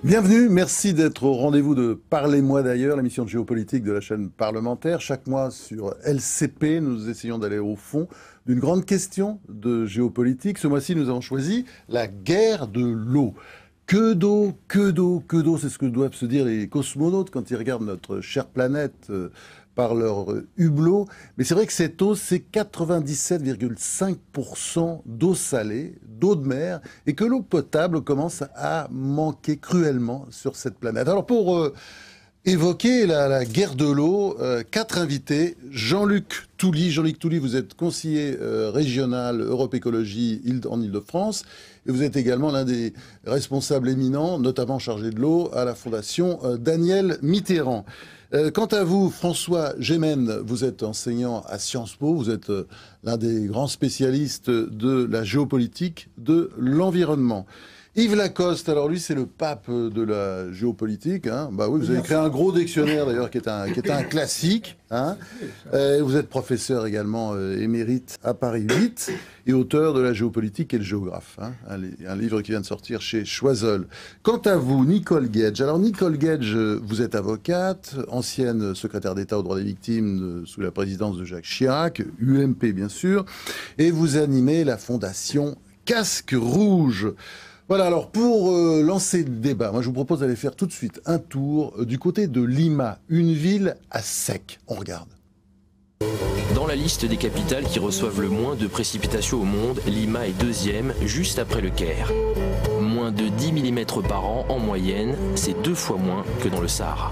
Bienvenue, merci d'être au rendez-vous de Parlez-moi d'ailleurs, l'émission de géopolitique de la chaîne parlementaire. Chaque mois sur LCP, nous essayons d'aller au fond d'une grande question de géopolitique. Ce mois-ci, nous avons choisi la guerre de l'eau. Que d'eau, que d'eau, que d'eau, c'est ce que doivent se dire les cosmonautes quand ils regardent notre chère planète par leur hublot. Mais c'est vrai que cette eau, c'est 97,5% d'eau salée, d'eau de mer, et que l'eau potable commence à manquer cruellement sur cette planète. Alors pour évoquer la guerre de l'eau, 4 invités. Jean-Luc Touly. Jean-Luc Touly, vous êtes conseiller régional Europe Écologie en Île-de-France. Et vous êtes également l'un des responsables éminents, notamment chargé de l'eau, à la Fondation Daniel Mitterrand. Quant à vous, François Gémen, vous êtes enseignant à Sciences Po, vous êtes l'un des grands spécialistes de la géopolitique de l'environnement. Yves Lacoste, alors lui c'est le pape de la géopolitique, hein. Bah oui, vous avez créé un gros dictionnaire d'ailleurs qui est un classique, hein. Vous êtes professeur également émérite à Paris 8 et auteur de la géopolitique et le géographe, hein. Un livre qui vient de sortir chez Choiseul. Quant à vous, Nicole Guedj, alors Nicole Guedj, vous êtes avocate, ancienne secrétaire d'État aux droits des victimes sous la présidence de Jacques Chirac, UMP bien sûr, et vous animez la fondation Casque Rouge. Voilà, alors pour lancer le débat, moi je vous propose d'aller faire tout de suite un tour du côté de Lima, une ville à sec. On regarde. Dans la liste des capitales qui reçoivent le moins de précipitations au monde, Lima est deuxième, juste après le Caire. Moins de 10 mm par an en moyenne, c'est 2 fois moins que dans le Sahara.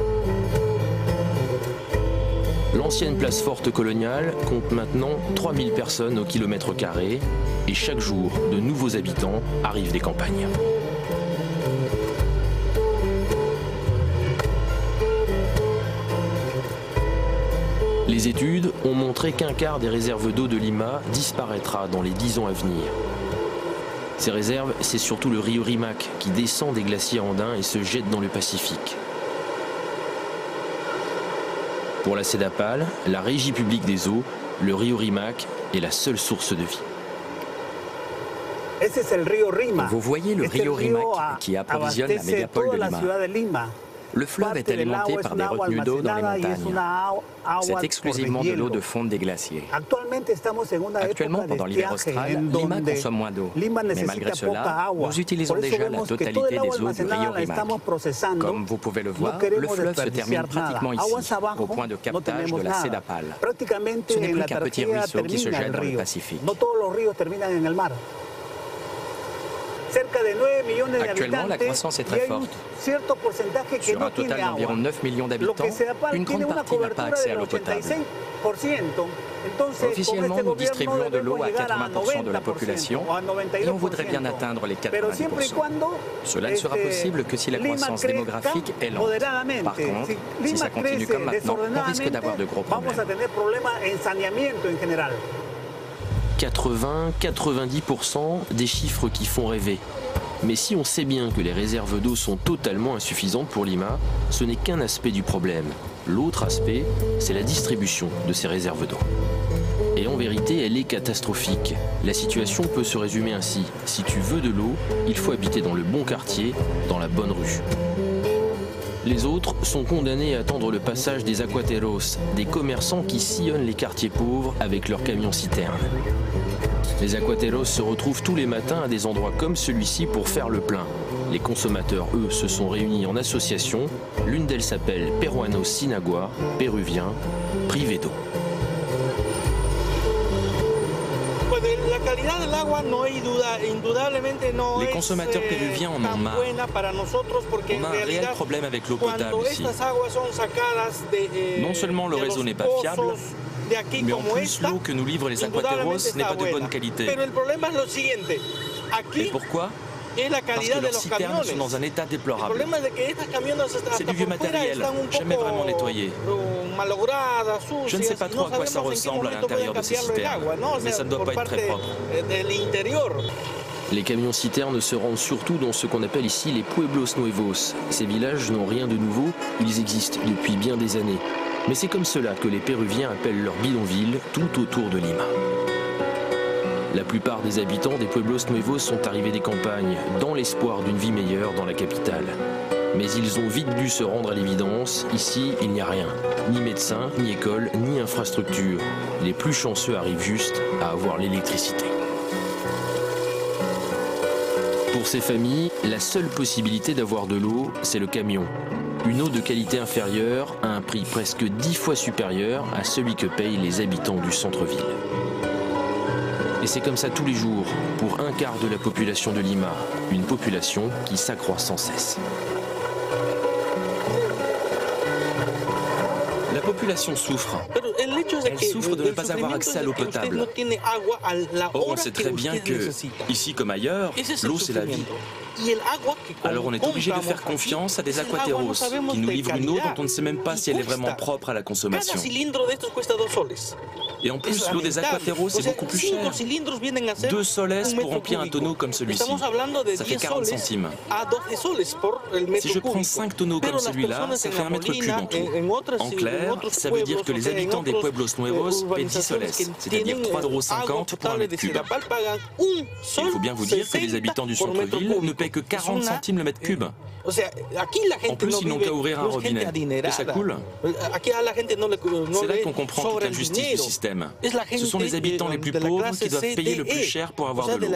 L'ancienne place forte coloniale compte maintenant 3000 personnes au kilomètre carré et chaque jour, de nouveaux habitants arrivent des campagnes. Les études ont montré qu'un quart des réserves d'eau de Lima disparaîtra dans les 10 ans à venir. Ces réserves, c'est surtout le rio Rimac qui descend des glaciers andins et se jette dans le Pacifique. Pour la CEDAPAL, la Régie publique des eaux, le rio Rimac est la seule source de vie. Vous voyez le rio Rimac qui approvisionne la mégapole de Lima. Le fleuve est alimenté par des retenues d'eau dans les montagnes. C'est exclusivement de l'eau de fonte des glaciers. Actuellement, pendant l'hiver austral, Lima consomme moins d'eau. Mais malgré cela, nous utilisons déjà la totalité des eaux du rio Rimac. Comme vous pouvez le voir, le fleuve se termine pratiquement ici, au point de captage de la CEDAPAL. Ce n'est plus qu'un petit ruisseau qui se jette dans le Pacifique. Actuellement, la croissance est très forte. Sur un total d'environ 9 millions d'habitants, une grande partie n'a pas accès à l'eau potable. Officiellement, nous distribuons de l'eau à 80% de la population et on voudrait bien atteindre les 90%. Cela ne sera possible que si la croissance démographique est lente. Par contre, si ça continue comme maintenant, on risque d'avoir de gros problèmes. 80-90%, des chiffres qui font rêver. Mais si on sait bien que les réserves d'eau sont totalement insuffisantes pour Lima, ce n'est qu'un aspect du problème. L'autre aspect, c'est la distribution de ces réserves d'eau. Et en vérité, elle est catastrophique. La situation peut se résumer ainsi. Si tu veux de l'eau, il faut habiter dans le bon quartier, dans la bonne rue. Les autres sont condamnés à attendre le passage des aquateros, des commerçants qui sillonnent les quartiers pauvres avec leurs camions-citernes. Les aquateros se retrouvent tous les matins à des endroits comme celui-ci pour faire le plein. Les consommateurs, eux, se sont réunis en association. L'une d'elles s'appelle Peruanos Sin Agua, péruvien, privé d'eau. Les consommateurs péruviens en ont marre. On a un réel problème avec l'eau potable ici. Non seulement le réseau n'est pas fiable, mais en plus l'eau que nous livrent les aquateros n'est pas de bonne qualité. Et pourquoi ? Parce que leurs citernes sont dans un état déplorable. C'est du vieux matériel, jamais vraiment nettoyé. Je ne sais pas trop à quoi ça ressemble à l'intérieur de ces citernes, mais ça ne doit pas être très propre. Les camions-citernes se rendent surtout dans ce qu'on appelle ici les Pueblos Nuevos. Ces villages n'ont rien de nouveau, ils existent depuis bien des années. Mais c'est comme cela que les Péruviens appellent leur bidonville tout autour de Lima. La plupart des habitants des Pueblos Nuevos sont arrivés des campagnes, dans l'espoir d'une vie meilleure dans la capitale. Mais ils ont vite dû se rendre à l'évidence, ici il n'y a rien. Ni médecin, ni école, ni infrastructure. Les plus chanceux arrivent juste à avoir l'électricité. Pour ces familles, la seule possibilité d'avoir de l'eau, c'est le camion. Une eau de qualité inférieure à un prix presque 10 fois supérieur à celui que payent les habitants du centre-ville. Et c'est comme ça tous les jours, pour un quart de la population de Lima, une population qui s'accroît sans cesse. La population souffre. Elle souffre de ne pas avoir accès à l'eau potable. Or, on sait très bien que, ici comme ailleurs, l'eau c'est la vie. Alors on est obligé de faire confiance à des aquateros qui nous livrent une eau dont on ne sait même pas si elle est vraiment propre à la consommation. Et en plus, l'eau des aquateros c'est beaucoup plus cher. 2 soles pour remplir un tonneau comme celui-ci. Ça fait 40 centimes. Si je prends 5 tonneaux comme celui-là, ça fait 1 mètre cube en tout. En clair, ça veut dire que les habitants des Pueblos Nuevos paient 10 soles, c'est-à-dire 3,50 € pour 1 mètre cube. Il faut bien vous dire que les habitants du centre-ville ne paient que 40 centimes le mètre cube. En plus, ils n'ont qu'à ouvrir un robinet. Et ça coule. C'est là qu'on comprend toute l'injustice du système. Ce sont les habitants les plus pauvres qui doivent payer le plus cher pour avoir de l'eau.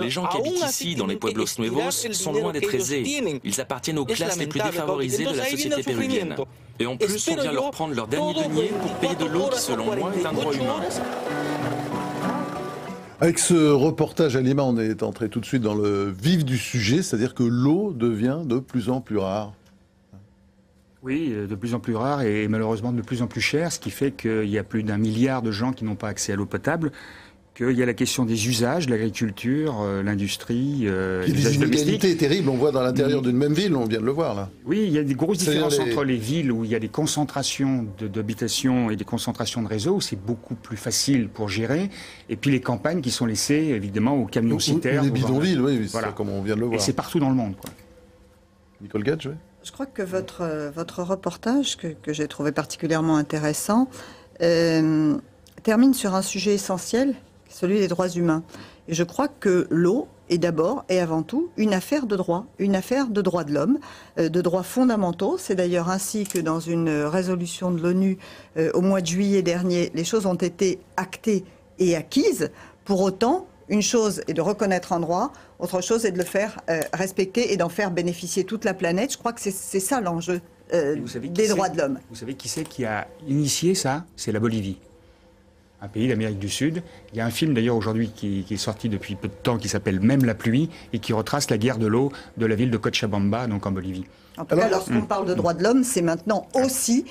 Les gens qui habitent ici, dans les Pueblos Nuevos, sont loin d'être aisés. Ils appartiennent aux classes les plus défavorisées de la société péruvienne. Et en plus, on vient leur prendre leur dernier denier pour payer de l'eau qui, selon moi, est un droit humain. Avec ce reportage à Lima, on est entré tout de suite dans le vif du sujet, c'est-à-dire que l'eau devient de plus en plus rare. Oui, de plus en plus rare et malheureusement de plus en plus cher, ce qui fait qu'il y a plus d'1 milliard de gens qui n'ont pas accès à l'eau potable, qu'il y a la question des usages, l'agriculture, l'industrie, les inégalités terribles, on voit dans l'intérieur d'une même ville, on vient de le voir là. Oui, il y a des grosses différences entre les villes où il y a des concentrations d'habitations et des concentrations de réseaux, où c'est beaucoup plus facile pour gérer, et puis les campagnes qui sont laissées évidemment aux camions citernes. Les bidonvilles, oui, voilà. Comme on vient de le voir. Et c'est partout dans le monde, quoi. Nicole Gage, oui. Je crois que votre reportage, que j'ai trouvé particulièrement intéressant, termine sur un sujet essentiel, celui des droits humains. Et je crois que l'eau est d'abord et avant tout une affaire de droit, une affaire de droits de l'homme, de droits fondamentaux. C'est d'ailleurs ainsi que dans une résolution de l'ONU au mois de juillet dernier, les choses ont été actées et acquises. Pour autant, une chose est de reconnaître un droit, autre chose est de le faire respecter et d'en faire bénéficier toute la planète. Je crois que c'est ça l'enjeu des droits de l'homme. Vous savez qui c'est qui a initié ça? C'est la Bolivie. Un pays d'Amérique du Sud. Il y a un film d'ailleurs aujourd'hui qui est sorti depuis peu de temps qui s'appelle Même la pluie et qui retrace la guerre de l'eau de la ville de Cochabamba, donc en Bolivie. En tout cas, lorsqu'on parle de droits de l'homme, c'est maintenant aussi,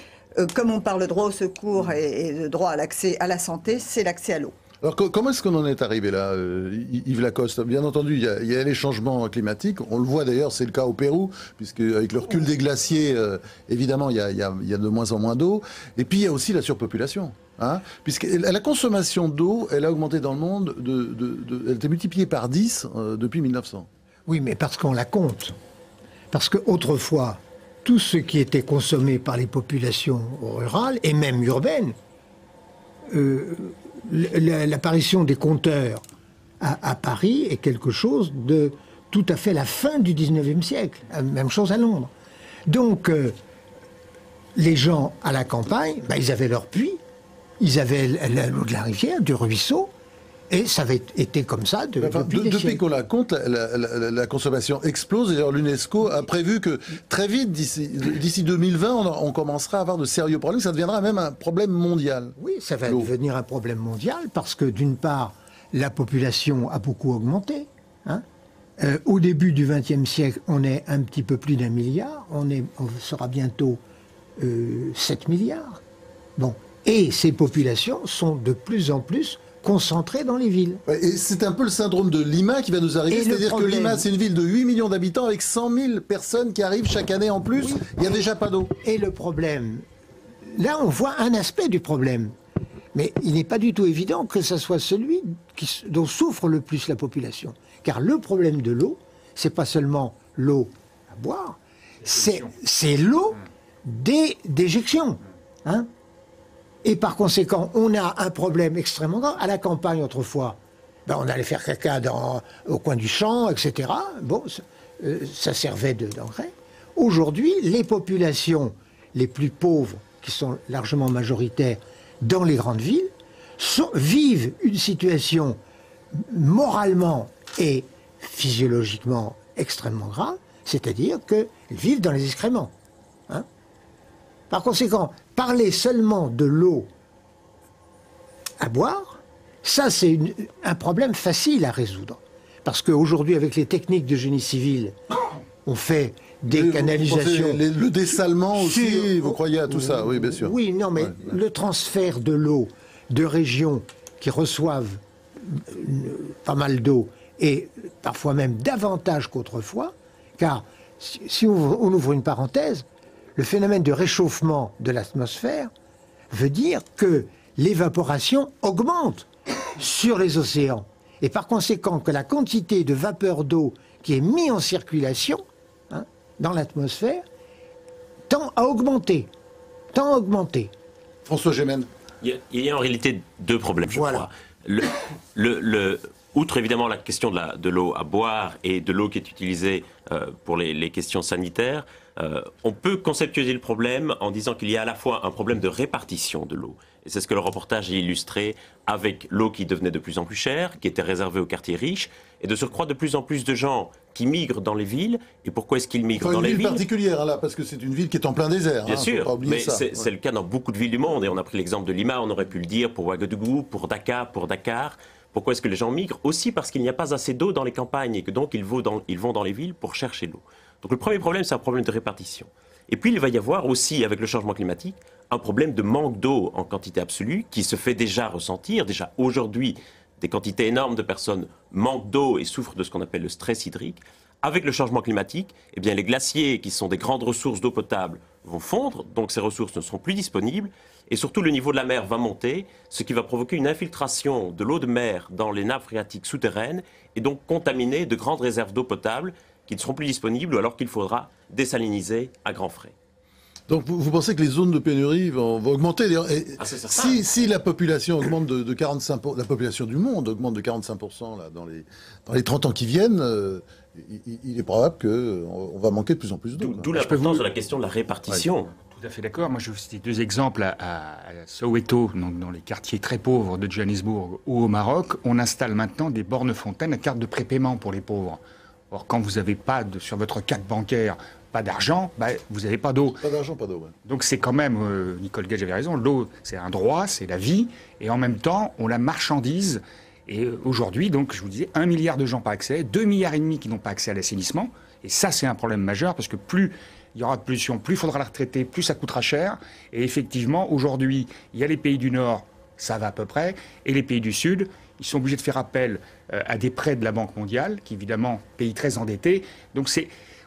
comme on parle de droit au secours et de droit à l'accès à la santé, c'est l'accès à l'eau. Alors comment est-ce qu'on en est arrivé là, Yves Lacoste? Bien entendu, il y a les changements climatiques. On le voit d'ailleurs, c'est le cas au Pérou, puisque avec le recul des glaciers, évidemment, il y a de moins en moins d'eau. Et puis il y a aussi la surpopulation. Hein, puisque la consommation d'eau, elle a augmenté dans le monde, elle a été multipliée par 10 depuis 1900. Oui, mais parce qu'on la compte. Parce qu'autrefois, tout ce qui était consommé par les populations rurales, et même urbaines, l'apparition des compteurs à Paris est quelque chose de tout à fait la fin du 19e siècle. Même chose à Londres. Donc, les gens à la campagne, ils avaient leur puits, ils avaient l'eau de la rivière, du ruisseau, et ça avait été comme ça depuis qu'on la compte, la consommation explose. D'ailleurs, l'UNESCO a prévu que très vite, d'ici 2020, on commencera à avoir de sérieux problèmes. Ça deviendra même un problème mondial. Oui, ça va devenir un problème mondial parce que, d'une part, la population a beaucoup augmenté. Hein. Au début du XXe siècle, on est un petit peu plus d'1 milliard. On sera bientôt 7 milliards. Bon. Et ces populations sont de plus en plus concentrées dans les villes. Et c'est un peu le syndrome de Lima qui va nous arriver. C'est-à-dire que Lima, c'est une ville de 8 millions d'habitants avec 100 000 personnes qui arrivent chaque année en plus. Oui. Il n'y a déjà pas d'eau. Et le problème, là on voit un aspect du problème. Mais il n'est pas du tout évident que ce soit celui dont souffre le plus la population. Car le problème de l'eau, c'est pas seulement l'eau à boire, c'est l'eau d'éjection. Hein. Et par conséquent, on a un problème extrêmement grave. À la campagne, autrefois, on allait faire caca au coin du champ, etc. Bon, ça servait d'engrais. Aujourd'hui, les populations les plus pauvres, qui sont largement majoritaires dans les grandes villes, vivent une situation moralement et physiologiquement extrêmement grave, c'est-à-dire qu'elles vivent dans les excréments. Hein. Par conséquent, parler seulement de l'eau à boire, ça c'est un problème facile à résoudre. Parce qu'aujourd'hui, avec les techniques de génie civil, on fait des canalisations... Le dessalement aussi, vous croyez à tout ça? Oui, bien sûr. Oui, non, mais le transfert de l'eau de régions qui reçoivent pas mal d'eau, et parfois même davantage qu'autrefois, car si on ouvre une parenthèse, le phénomène de réchauffement de l'atmosphère veut dire que l'évaporation augmente sur les océans. Et par conséquent, que la quantité de vapeur d'eau qui est mise en circulation dans l'atmosphère tend à augmenter. François Gémen. Il y a en réalité deux problèmes, je crois. Outre évidemment la question de l'eau à boire et de l'eau qui est utilisée pour les questions sanitaires, on peut conceptualiser le problème en disant qu'il y a à la fois un problème de répartition de l'eau. Et c'est ce que le reportage a illustré avec l'eau qui devenait de plus en plus chère, qui était réservée aux quartiers riches, et de surcroît de plus en plus de gens qui migrent dans les villes. Et pourquoi est-ce qu'ils migrent dans les villes? Une ville particulière, là, parce que c'est une ville qui est en plein désert. Bien sûr, mais c'est le cas dans beaucoup de villes du monde. Et on a pris l'exemple de Lima, on aurait pu le dire pour Ouagadougou, pour Dakar. Pourquoi est-ce que les gens migrent? Aussi parce qu'il n'y a pas assez d'eau dans les campagnes et que donc ils vont dans les villes pour chercher l'eau. Donc le premier problème, c'est un problème de répartition. Et puis il va y avoir aussi, avec le changement climatique, un problème de manque d'eau en quantité absolue qui se fait déjà ressentir. Déjà aujourd'hui, des quantités énormes de personnes manquent d'eau et souffrent de ce qu'on appelle le stress hydrique. Avec le changement climatique, eh bien, les glaciers, qui sont des grandes ressources d'eau potable, vont fondre, donc ces ressources ne seront plus disponibles. Et surtout, le niveau de la mer va monter, ce qui va provoquer une infiltration de l'eau de mer dans les nappes phréatiques souterraines et donc contaminer de grandes réserves d'eau potable qui ne seront plus disponibles ou alors qu'il faudra désaliniser à grands frais. Donc vous pensez que les zones de pénurie vont augmenter? Si la population augmente de 45%, la population du monde augmente de 45% là, dans les 30 ans qui viennent, il est probable qu'on va manquer de plus en plus d'eau. D'où l'importance de la question de la répartition. Ouais. Tout à fait d'accord. Moi, je vais vous citer deux exemples à Soweto, donc dans les quartiers très pauvres de Johannesburg ou au Maroc. On installe maintenant des bornes fontaines à carte de prépaiement pour les pauvres. Or, quand vous n'avez pas sur votre carte bancaire pas d'argent, vous n'avez pas d'eau. Pas d'argent, pas d'eau, ouais. Donc c'est quand même, Nicole Gage avait raison, l'eau c'est un droit, c'est la vie, et en même temps on la marchandise. Et aujourd'hui, donc je vous disais, 1 milliard de gens pas accès, 2,5 milliards qui n'ont pas accès à l'assainissement, et ça c'est un problème majeur, parce que plus il y aura de pollution, plus il faudra la retraiter, plus ça coûtera cher. Et effectivement, aujourd'hui, il y a les pays du Nord, ça va à peu près, et les pays du Sud, ils sont obligés de faire appel à des prêts de la Banque mondiale, qui évidemment, pays très endettés. Donc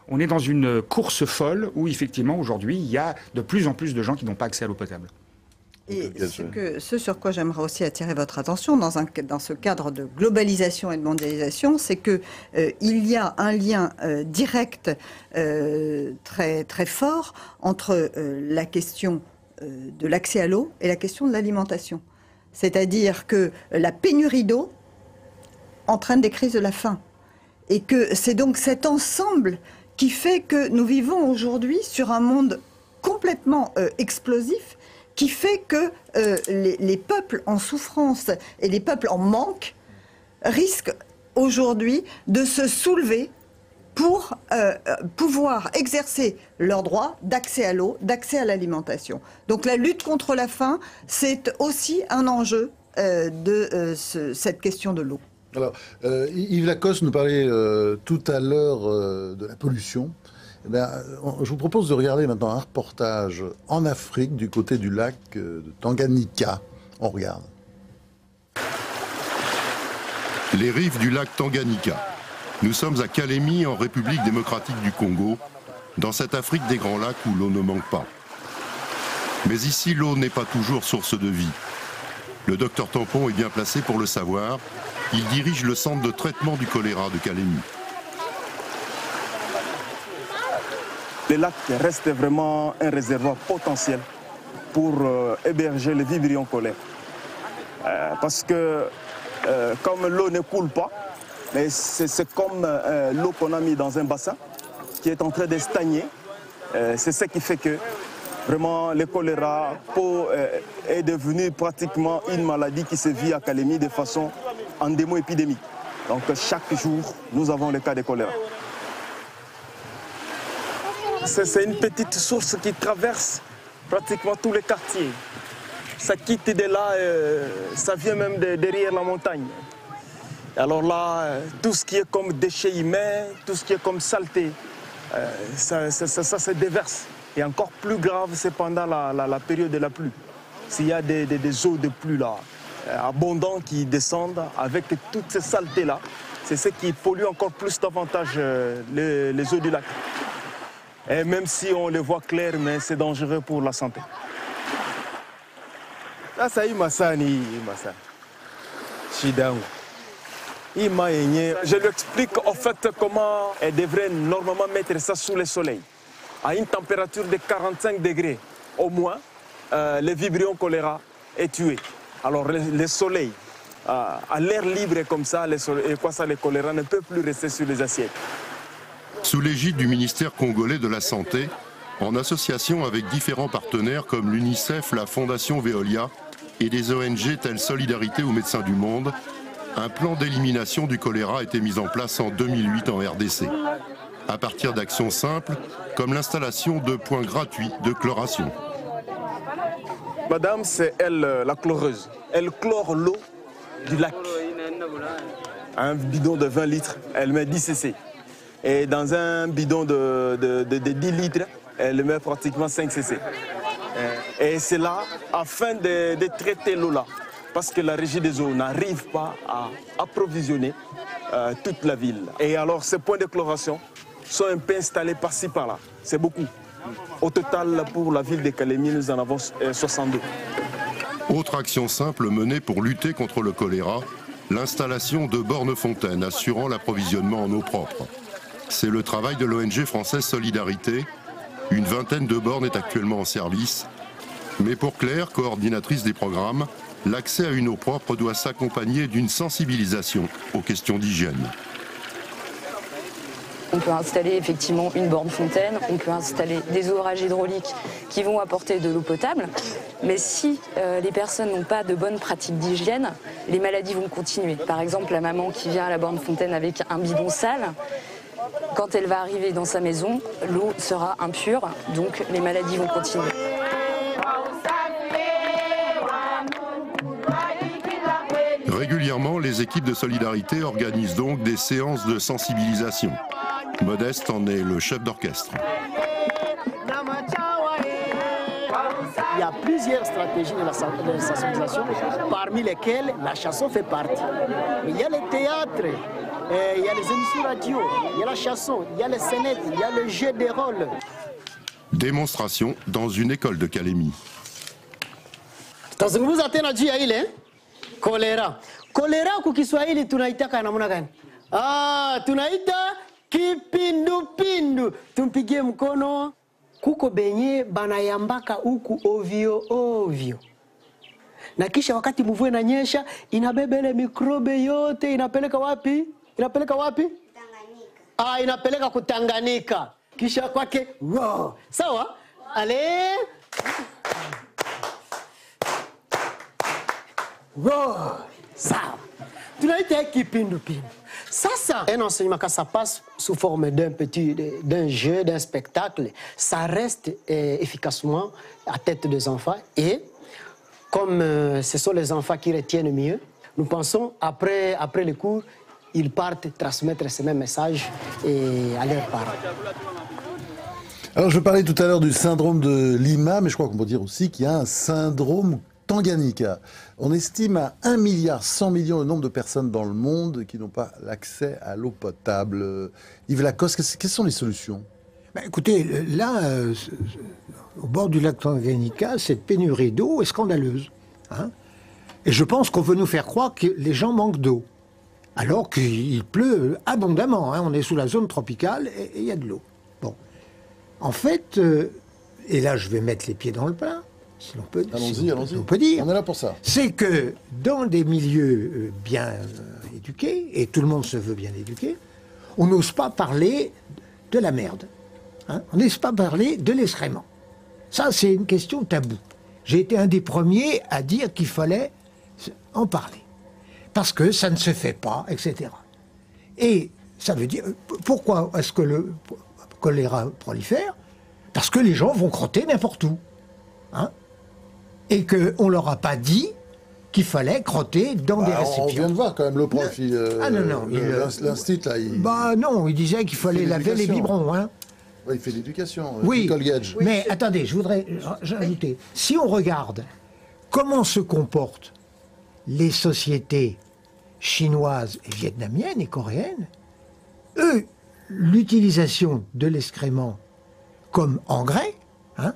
on est dans une course folle où effectivement, aujourd'hui, il y a de plus en plus de gens qui n'ont pas accès à l'eau potable. Et ce sur quoi j'aimerais aussi attirer votre attention dans ce cadre de globalisation et de mondialisation, c'est qu'il y a un lien direct très, très fort entre la question de l'accès à l'eau et la question de l'alimentation. C'est-à-dire que la pénurie d'eau entraîne des crises de la faim. Et que c'est donc cet ensemble qui fait que nous vivons aujourd'hui sur un monde complètement explosif, qui fait que les peuples en souffrance et les peuples en manque risquent aujourd'hui de se soulever pour pouvoir exercer leur droit d'accès à l'eau, d'accès à l'alimentation. Donc la lutte contre la faim, c'est aussi un enjeu de cette question de l'eau. Alors, Yves Lacoste nous parlait tout à l'heure de la pollution. Eh bien, je vous propose de regarder maintenant un reportage en Afrique, du côté du lac de Tanganyika. On regarde. Les rives du lac Tanganyika. Nous sommes à Kalemi, en République démocratique du Congo, dans cette Afrique des grands lacs où l'eau ne manque pas. Mais ici, l'eau n'est pas toujours source de vie. Le docteur Tampon est bien placé pour le savoir. Il dirige le centre de traitement du choléra de Kalemi. Le lac reste vraiment un réservoir potentiel pour héberger les vivrions polaires. Parce que comme l'eau ne coule pas, Mais c'est comme l'eau qu'on a mis dans un bassin qui est en train de stagner. C'est ce qui fait que vraiment le choléra est devenu pratiquement une maladie qui se vit à Kalemi de façon endémo-épidémique. Donc chaque jour, nous avons le cas de choléra. C'est une petite source qui traverse pratiquement tous les quartiers. Ça quitte de là, ça vient même derrière la montagne. Alors là, tout ce qui est comme déchets humains, tout ce qui est comme saleté, ça se déverse. Et encore plus grave, c'est pendant la période de la pluie. S'il y a des eaux de pluie là, abondantes qui descendent avec toutes ces saletés-là, c'est ce qui pollue encore plus davantage les eaux du lac. Et même si on les voit clair, mais c'est dangereux pour la santé. Sasa hii masani shida yangu. Je lui explique en fait comment elle devrait normalement mettre ça sous le soleil. À une température de 45 degrés au moins, le vibrio choléra est tué. Alors le soleil, à l'air libre comme ça, le choléra ne peut plus rester sur les assiettes. Sous l'égide du ministère congolais de la Santé, en association avec différents partenaires comme l'UNICEF, la Fondation Veolia et des ONG telles Solidarité ou Médecins du Monde, un plan d'élimination du choléra a été mis en place en 2008 en RDC, à partir d'actions simples comme l'installation de points gratuits de chloration. Madame, c'est elle, la chloreuse. Elle chlore l'eau du lac. Un bidon de 20 litres, elle met 10 cc. Et dans un bidon de 10 litres, elle met pratiquement 5 cc. Et c'est là, afin de traiter l'eau là, parce que la régie des eaux n'arrive pas à approvisionner toute la ville. Et alors ces points de chloration sont un peu installés par-ci par-là. C'est beaucoup. Au total, pour la ville de Kalemi, nous en avons 62. Autre action simple menée pour lutter contre le choléra, l'installation de bornes-fontaines assurant l'approvisionnement en eau propre. C'est le travail de l'ONG française Solidarité. Une vingtaine de bornes est actuellement en service. Mais pour Claire, coordinatrice des programmes, l'accès à une eau propre doit s'accompagner d'une sensibilisation aux questions d'hygiène. On peut installer effectivement une borne fontaine, on peut installer des orages hydrauliques qui vont apporter de l'eau potable. Mais si les personnes n'ont pas de bonnes pratiques d'hygiène, les maladies vont continuer. Par exemple, la maman qui vient à la borne fontaine avec un bidon sale, quand elle va arriver dans sa maison, l'eau sera impure, donc les maladies vont continuer. Régulièrement, les équipes de Solidarité organisent donc des séances de sensibilisation. Modeste en est le chef d'orchestre. Il y a plusieurs stratégies de la sensibilisation, parmi lesquelles la chanson fait partie. Mais il y a le théâtre, il y a les émissions radio, il y a la chanson, il y a les scénettes, il y a le jeu des rôles. Démonstration dans une école de Kalemi. Tazungumza tena juu ya ile kolera. Kolera kwa Kiswahili tunaitaka namna gani? Tunaita kipindupindu. Tumpigie mkono. Kuko benye banayambaka huku ovyo ovyo. Na kisha wakati mvua inanyesha inabeba ile mikrobe yote inapeleka wapi? Inapeleka wapi? Tanganyika. Inapeleka kutanganika. Kisha kwake wow. Sawa? Ale wow. Sawa. Tunaita kipindupindu. Ça, un enseignement, quand ça passe sous forme d'un jeu, d'un spectacle, ça reste efficacement à tête des enfants. Et comme ce sont les enfants qui retiennent mieux, nous pensons, après les cours, ils partent transmettre ce même message à leurs parents. Alors, je parlais tout à l'heure du syndrome de Lima, mais je crois qu'on peut dire aussi qu'il y a un syndrome Tanganyika. On estime à 1,1 milliard le nombre de personnes dans le monde qui n'ont pas l'accès à l'eau potable. Yves Lacoste, quelles sont les solutions? Écoutez, là, au bord du lac Tanganyika, cette pénurie d'eau est scandaleuse. Hein, et je pense qu'on veut nous faire croire que les gens manquent d'eau. Alors qu'il pleut abondamment. Hein, on est sous la zone tropicale et il y a de l'eau. Bon. En fait, et là je vais mettre les pieds dans le plat, si l'on peut, allons-y. On peut dire. On est là pour ça. C'est que dans des milieux bien éduqués, et tout le monde se veut bien éduqué, on n'ose pas parler de la merde. Hein, on n'ose pas parler de l'excrément. Ça, c'est une question taboue. J'ai été un des premiers à dire qu'il fallait en parler. Parce que ça ne se fait pas, etc. Et ça veut dire... Pourquoi est-ce que le choléra prolifère? Parce que les gens vont crotter n'importe où. Hein, et qu'on ne leur a pas dit qu'il fallait crotter dans des récipients. On vient de voir quand même le prof. L'institut, là... non, il disait qu'il fallait laver les biberons. Hein. Ouais, il fait l'éducation, oui, Nicole Gage. Mais attendez, je voudrais ajouter. Si on regarde comment se comportent les sociétés chinoises et vietnamiennes et coréennes, eux, l'utilisation de l'excrément comme engrais hein,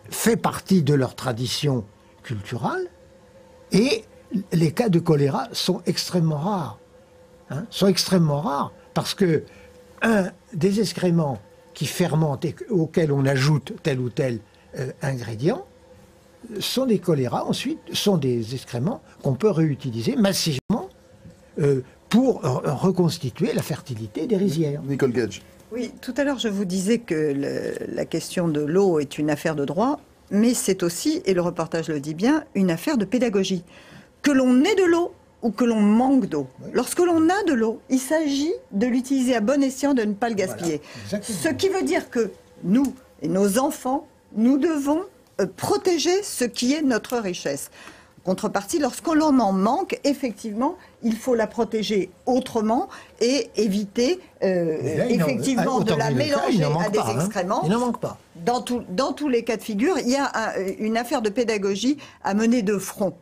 fait partie de leur tradition culturelle et les cas de choléra sont extrêmement rares. Hein, sont extrêmement rares parce que des excréments qui fermentent et auxquels on ajoute tel ou tel ingrédient sont des choléras, ensuite, sont des excréments qu'on peut réutiliser massivement pour reconstituer la fertilité des rizières. Nicole Gage. Oui, tout à l'heure, je vous disais que la question de l'eau est une affaire de droit, mais c'est aussi, et le reportage le dit bien, une affaire de pédagogie. Que l'on ait de l'eau ou que l'on manque d'eau. Oui. Lorsque l'on a de l'eau, il s'agit de l'utiliser à bon escient, de ne pas le gaspiller. Voilà, ce qui veut dire que nous et nos enfants, nous devons protéger ce qui est notre richesse. En contrepartie, lorsqu'on en manque, effectivement, il faut la protéger autrement et éviter effectivement de la mélanger à des excréments. Il n'en manque pas. Dans tous les cas de figure, il y a une affaire de pédagogie à mener de front.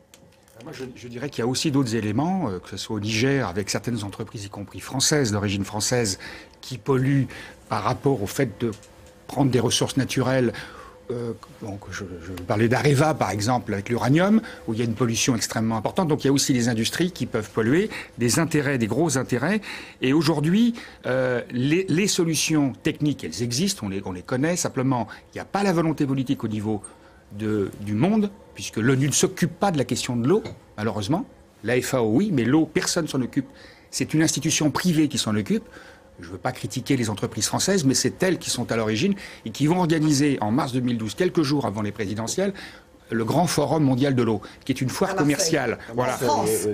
Moi, je dirais qu'il y a aussi d'autres éléments, que ce soit au Niger, avec certaines entreprises, y compris françaises, d'origine française, qui polluent par rapport au fait de prendre des ressources naturelles. Donc, je parlais d'Areva, par exemple, avec l'uranium, où il y a une pollution extrêmement importante. Donc, il y a aussi les industries qui peuvent polluer, des intérêts, des gros intérêts. Et aujourd'hui, les solutions techniques, elles existent, on les connaît. Simplement, il n'y a pas la volonté politique au niveau du monde, puisque l'ONU ne s'occupe pas de la question de l'eau, malheureusement. La FAO, oui, mais l'eau, personne ne s'en occupe. C'est une institution privée qui s'en occupe. Je ne veux pas critiquer les entreprises françaises, mais c'est elles qui sont à l'origine et qui vont organiser en mars 2012, quelques jours avant les présidentielles, le grand forum mondial de l'eau, qui est une foire commerciale. Voilà.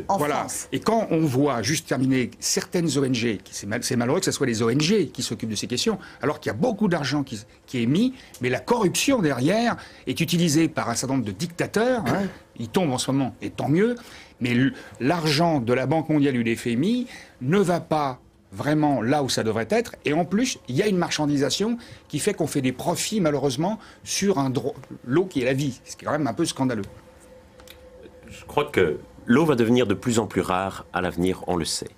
En France. Et quand on voit, juste terminer, certaines ONG, c'est malheureux que ce soit les ONG qui s'occupent de ces questions, alors qu'il y a beaucoup d'argent qui est mis, mais la corruption derrière est utilisée par un certain nombre de dictateurs, hein, ils tombent en ce moment, et tant mieux, mais l'argent de la Banque mondiale ou des FMI ne va pas vraiment là où ça devrait être, et en plus, il y a une marchandisation qui fait qu'on fait des profits, malheureusement, sur l'eau qui est la vie, ce qui est quand même un peu scandaleux. Je crois que l'eau va devenir de plus en plus rare à l'avenir, on le sait.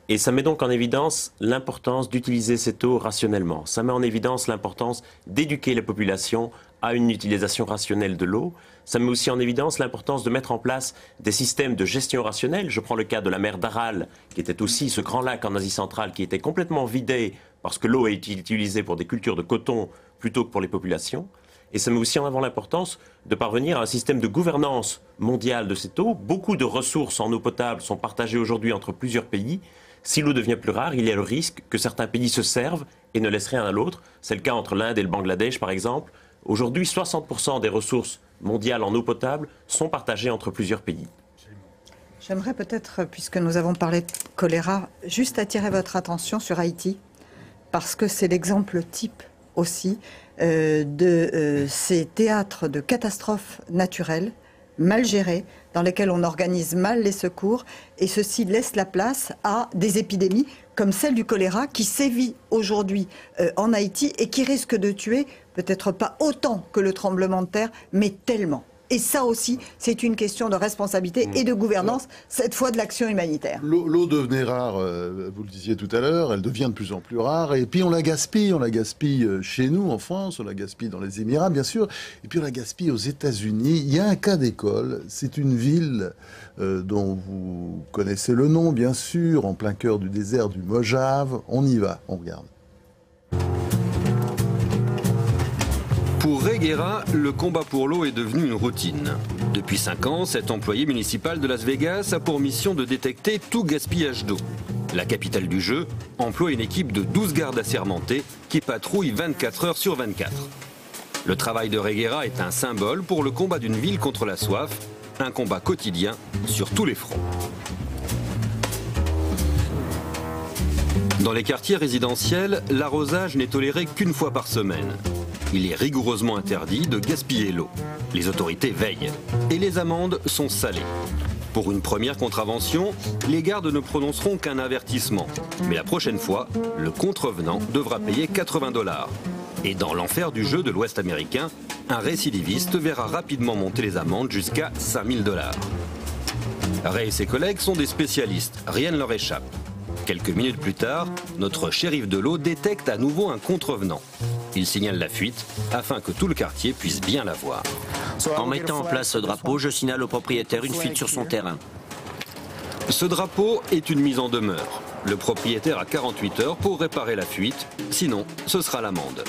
Et ça met donc en évidence l'importance d'utiliser cette eau rationnellement. Ça met en évidence l'importance d'éduquer la population à une utilisation rationnelle de l'eau. Ça met aussi en évidence l'importance de mettre en place des systèmes de gestion rationnelle. Je prends le cas de la mer d'Aral, qui était aussi ce grand lac en Asie centrale, qui était complètement vidé parce que l'eau est utilisée pour des cultures de coton plutôt que pour les populations. Et ça met aussi en avant l'importance de parvenir à un système de gouvernance mondiale de cette eau. Beaucoup de ressources en eau potable sont partagées aujourd'hui entre plusieurs pays. Si l'eau devient plus rare, il y a le risque que certains pays se servent et ne laissent rien à l'autre. C'est le cas entre l'Inde et le Bangladesh, par exemple. Aujourd'hui, 60% des ressources mondiales en eau potable sont partagées entre plusieurs pays. J'aimerais peut-être, puisque nous avons parlé de choléra, juste attirer votre attention sur Haïti, parce que c'est l'exemple type aussi de ces théâtres de catastrophes naturelles mal gérés, dans lesquels on organise mal les secours, et ceci laisse la place à des épidémies comme celle du choléra qui sévit aujourd'hui en Haïti et qui risque de tuer peut-être pas autant que le tremblement de terre, mais tellement. Et ça aussi, c'est une question de responsabilité et de gouvernance, cette fois de l'action humanitaire. L'eau devenait rare, vous le disiez tout à l'heure, elle devient de plus en plus rare, et puis on la gaspille chez nous en France, on la gaspille dans les Émirats bien sûr, et puis on la gaspille aux États-Unis. Il y a un cas d'école, c'est une ville dont vous connaissez le nom bien sûr, en plein cœur du désert du Mojave. On y va, on regarde. Pour Reguera, le combat pour l'eau est devenu une routine. Depuis 5 ans, cet employé municipal de Las Vegas a pour mission de détecter tout gaspillage d'eau. La capitale du jeu emploie une équipe de 12 gardes assermentés qui patrouillent 24 heures sur 24. Le travail de Reguera est un symbole pour le combat d'une ville contre la soif, un combat quotidien sur tous les fronts. Dans les quartiers résidentiels, l'arrosage n'est toléré qu'une fois par semaine. Il est rigoureusement interdit de gaspiller l'eau. Les autorités veillent et les amendes sont salées. Pour une première contravention, les gardes ne prononceront qu'un avertissement. Mais la prochaine fois, le contrevenant devra payer 80 $. Et dans l'enfer du jeu de l'Ouest américain, un récidiviste verra rapidement monter les amendes jusqu'à 5 000 $. Ray et ses collègues sont des spécialistes, rien ne leur échappe. Quelques minutes plus tard, notre shérif de l'eau détecte à nouveau un contrevenant. Il signale la fuite afin que tout le quartier puisse bien la voir. En mettant en place ce drapeau, je signale au propriétaire une fuite sur son terrain. Ce drapeau est une mise en demeure. Le propriétaire a 48 heures pour réparer la fuite, sinon ce sera l'amende.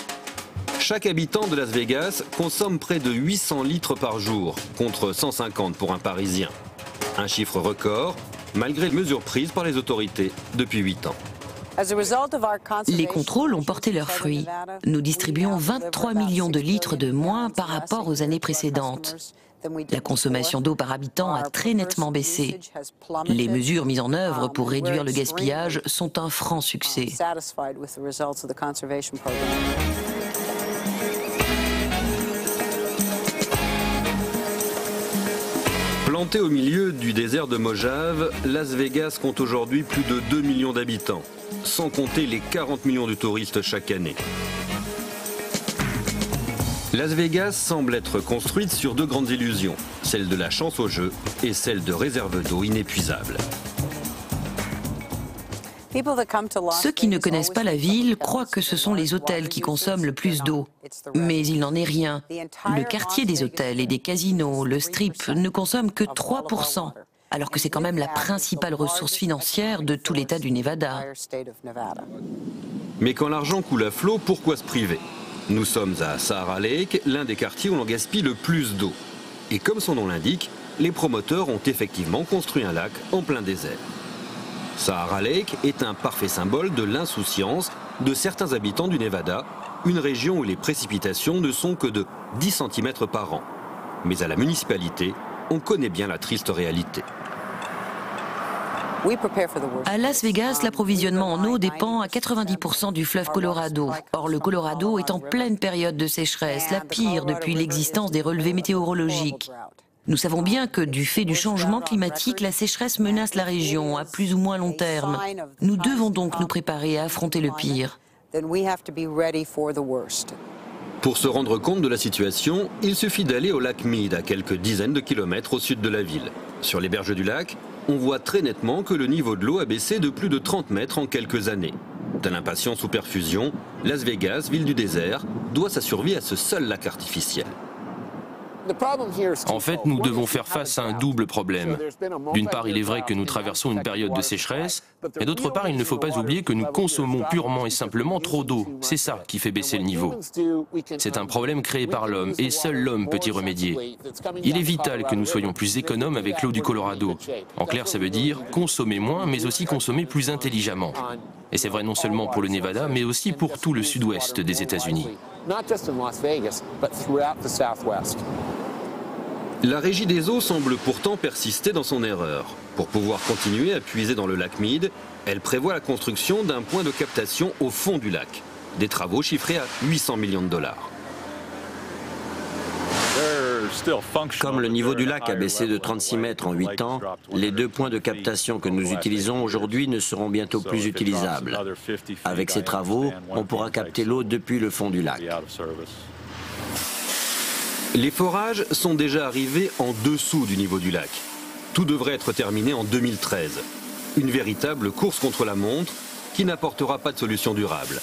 Chaque habitant de Las Vegas consomme près de 800 litres par jour, contre 150 pour un Parisien. Un chiffre record, malgré les mesures prises par les autorités depuis 8 ans. Les contrôles ont porté leurs fruits. Nous distribuons 23 millions de litres de moins par rapport aux années précédentes. La consommation d'eau par habitant a très nettement baissé. Les mesures mises en œuvre pour réduire le gaspillage sont un franc succès. Planté au milieu du désert de Mojave, Las Vegas compte aujourd'hui plus de 2 millions d'habitants, sans compter les 40 millions de touristes chaque année. Las Vegas semble être construite sur 2 grandes illusions, celle de la chance au jeu et celle de réserves d'eau inépuisables. Ceux qui ne connaissent pas la ville croient que ce sont les hôtels qui consomment le plus d'eau. Mais il n'en est rien. Le quartier des hôtels et des casinos, le strip, ne consomme que 3%, alors que c'est quand même la principale ressource financière de tout l'État du Nevada. Mais quand l'argent coule à flot, pourquoi se priver? Nous sommes à Sahara Lake, l'un des quartiers où l'on gaspille le plus d'eau. Et comme son nom l'indique, les promoteurs ont effectivement construit un lac en plein désert. Sahara Lake est un parfait symbole de l'insouciance de certains habitants du Nevada, une région où les précipitations ne sont que de 10 cm par an. Mais à la municipalité, on connaît bien la triste réalité. À Las Vegas, l'approvisionnement en eau dépend à 90% du fleuve Colorado. Or, le Colorado est en pleine période de sécheresse, la pire depuis l'existence des relevés météorologiques. Nous savons bien que, du fait du changement climatique, la sécheresse menace la région à plus ou moins long terme. Nous devons donc nous préparer à affronter le pire. Pour se rendre compte de la situation, il suffit d'aller au lac Mead, à quelques dizaines de kilomètres au sud de la ville. Sur les berges du lac, on voit très nettement que le niveau de l'eau a baissé de plus de 30 mètres en quelques années. De l'impatience ou perfusion, Las Vegas, ville du désert, doit sa survie à ce seul lac artificiel. En fait, nous devons faire face à un double problème. D'une part, il est vrai que nous traversons une période de sécheresse, mais d'autre part, il ne faut pas oublier que nous consommons purement et simplement trop d'eau. C'est ça qui fait baisser le niveau. C'est un problème créé par l'homme, et seul l'homme peut y remédier. Il est vital que nous soyons plus économes avec l'eau du Colorado. En clair, ça veut dire consommer moins, mais aussi consommer plus intelligemment. Et c'est vrai non seulement pour le Nevada, mais aussi pour tout le sud-ouest des États-Unis. La Régie des eaux semble pourtant persister dans son erreur. Pour pouvoir continuer à puiser dans le lac Mead, elle prévoit la construction d'un point de captation au fond du lac. Des travaux chiffrés à 800 millions de $. Comme le niveau du lac a baissé de 36 mètres en 8 ans, les 2 points de captation que nous utilisons aujourd'hui ne seront bientôt plus utilisables. Avec ces travaux, on pourra capter l'eau depuis le fond du lac. Les forages sont déjà arrivés en dessous du niveau du lac. Tout devrait être terminé en 2013. Une véritable course contre la montre qui n'apportera pas de solution durable.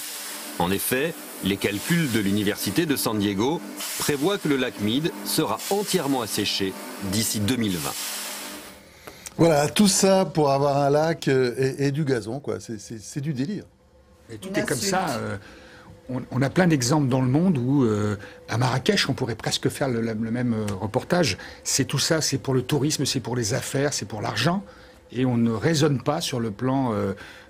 En effet, les calculs de l'Université de San Diego prévoient que le lac Mead sera entièrement asséché d'ici 2020. Voilà, tout ça pour avoir un lac et du gazon, quoi. C'est du délire. Et tout est comme ça. on a plein d'exemples dans le monde où, à Marrakech, on pourrait presque faire le même reportage. C'est tout ça, c'est pour le tourisme, c'est pour les affaires, c'est pour l'argent. Et on ne raisonne pas sur le plan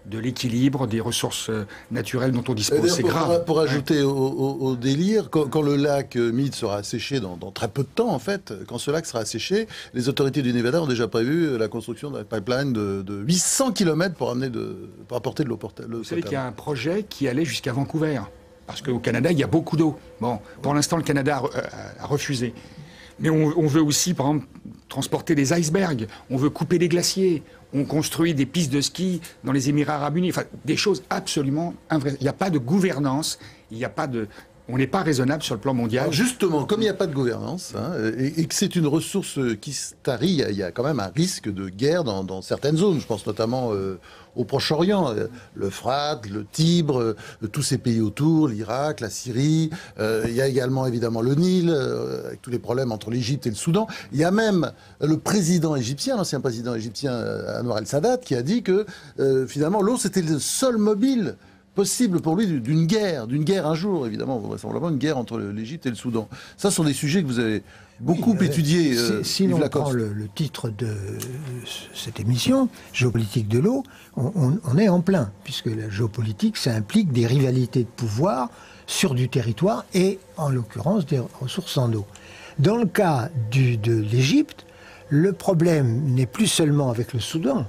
de l'équilibre des ressources naturelles dont on dispose. C'est grave. Pour ajouter au délire, quand le lac Mead sera asséché dans très peu de temps, en fait, quand ce lac sera asséché, les autorités du Nevada ont déjà prévu la construction d'un pipeline de 800 km pour apporter de l'eau potable. Vous savez qu'il y a un projet qui allait jusqu'à Vancouver. Parce qu'au Canada, il y a beaucoup d'eau. Bon, pour l'instant, le Canada a refusé. Mais on veut aussi, par exemple, transporter des icebergs, on veut couper des glaciers, on construit des pistes de ski dans les Émirats Arabes Unis, enfin, des choses absolument invraisemblables. Il n'y a pas de gouvernance, on n'est pas raisonnable sur le plan mondial. Alors justement, comme il n'y a pas de gouvernance, et que c'est une ressource qui se tarit, il y a quand même un risque de guerre dans certaines zones. Je pense notamment au Proche-Orient, l'Euphrate, le Tibre, tous ces pays autour, l'Irak, la Syrie. Il y a également évidemment le Nil, avec tous les problèmes entre l'Égypte et le Soudan. Il y a même le président égyptien, l'ancien président égyptien Anwar el-Sadat, qui a dit que finalement l'eau c'était le seul mobile possible pour lui d'une guerre un jour, évidemment, vraisemblablement une guerre entre l'Égypte et le Soudan. Ça, ce sont des sujets que vous avez beaucoup étudiés. Si l'on prend le titre de cette émission, Géopolitique de l'eau, on est en plein, puisque la géopolitique, ça implique des rivalités de pouvoir sur du territoire et, en l'occurrence, des ressources en eau. Dans le cas de l'Égypte, le problème n'est plus seulement avec le Soudan,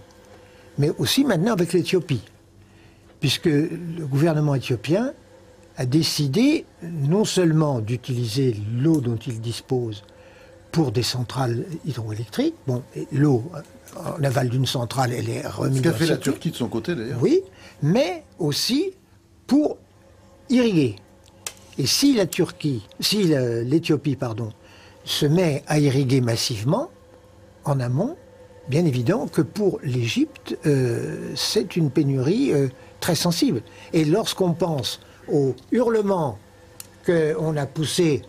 mais aussi maintenant avec l'Éthiopie. Puisque le gouvernement éthiopien a décidé non seulement d'utiliser l'eau dont il dispose pour des centrales hydroélectriques, bon, l'eau en aval d'une centrale, elle est remise. Ce qu'a fait la Turquie de son côté d'ailleurs. Oui, mais aussi pour irriguer. Et si l'Éthiopie, se met à irriguer massivement en amont, bien évident que pour l'Égypte, c'est une pénurie très sensible. Et lorsqu'on pense aux hurlements qu'on a poussés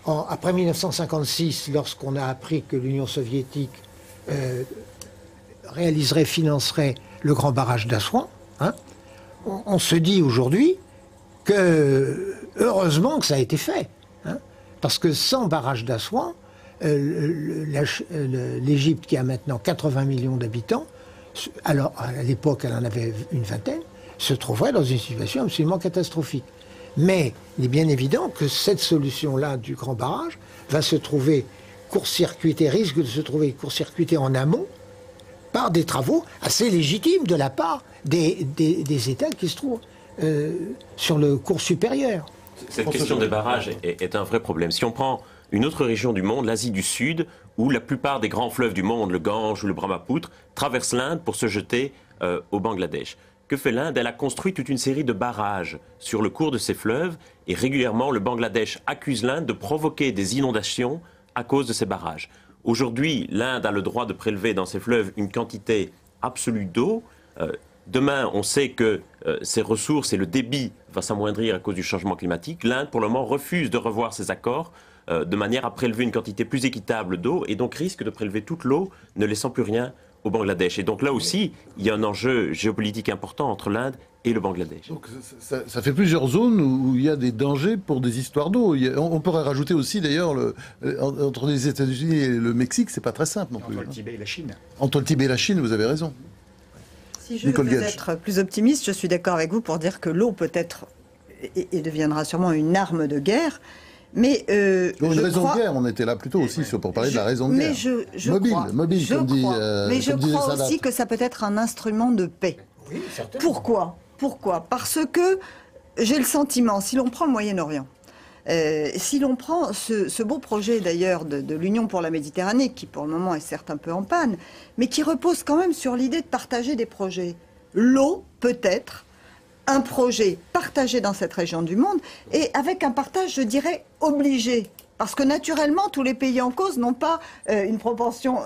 après 1956, lorsqu'on a appris que l'Union soviétique financerait le grand barrage d'Assouan, on se dit aujourd'hui que heureusement que ça a été fait. Parce que sans barrage d'Assouan, l'Égypte, qui a maintenant 80 millions d'habitants, alors à l'époque elle en avait une vingtaine, se trouverait dans une situation absolument catastrophique. Mais il est bien évident que cette solution-là du grand barrage va se trouver risque de se trouver court-circuitée en amont par des travaux assez légitimes de la part des États qui se trouvent sur le cours supérieur. Cette question des barrages est un vrai problème. Si on prend une autre région du monde, l'Asie du Sud, où la plupart des grands fleuves du monde, le Gange ou le Brahmapoutre, traversent l'Inde pour se jeter au Bangladesh. Que fait l'Inde? Elle a construit toute une série de barrages sur le cours de ces fleuves et régulièrement le Bangladesh accuse l'Inde de provoquer des inondations à cause de ces barrages. Aujourd'hui, l'Inde a le droit de prélever dans ses fleuves une quantité absolue d'eau. Demain, on sait que ces ressources et le débit va s'amoindrir à cause du changement climatique. L'Inde, pour le moment, refuse de revoir ces accords de manière à prélever une quantité plus équitable d'eau et donc risque de prélever toute l'eau, ne laissant plus rien au Bangladesh. Et donc là aussi, il y a un enjeu géopolitique important entre l'Inde et le Bangladesh. Donc ça fait plusieurs zones où il y a des dangers pour des histoires d'eau. On pourrait rajouter aussi d'ailleurs, entre les États-Unis et le Mexique, c'est pas très simple non plus. Entre le Tibet et la Chine. Entre le Tibet et la Chine, vous avez raison. Si je veux être plus optimiste, je suis d'accord avec vous pour dire que l'eau peut être et deviendra sûrement une arme de guerre. Mais une raison de guerre, on était là plutôt aussi pour parler de la raison de guerre. Mais je crois aussi que ça peut être un instrument de paix. Oui, certainement. Pourquoi? Parce que j'ai le sentiment, si l'on prend le Moyen-Orient, si l'on prend ce beau projet d'ailleurs de l'Union pour la Méditerranée, qui pour le moment est certes un peu en panne, mais qui repose quand même sur l'idée de partager des projets. L'eau peut être un projet partagé dans cette région du monde et avec un partage, je dirais, obligé. Parce que naturellement, tous les pays en cause n'ont pas une propension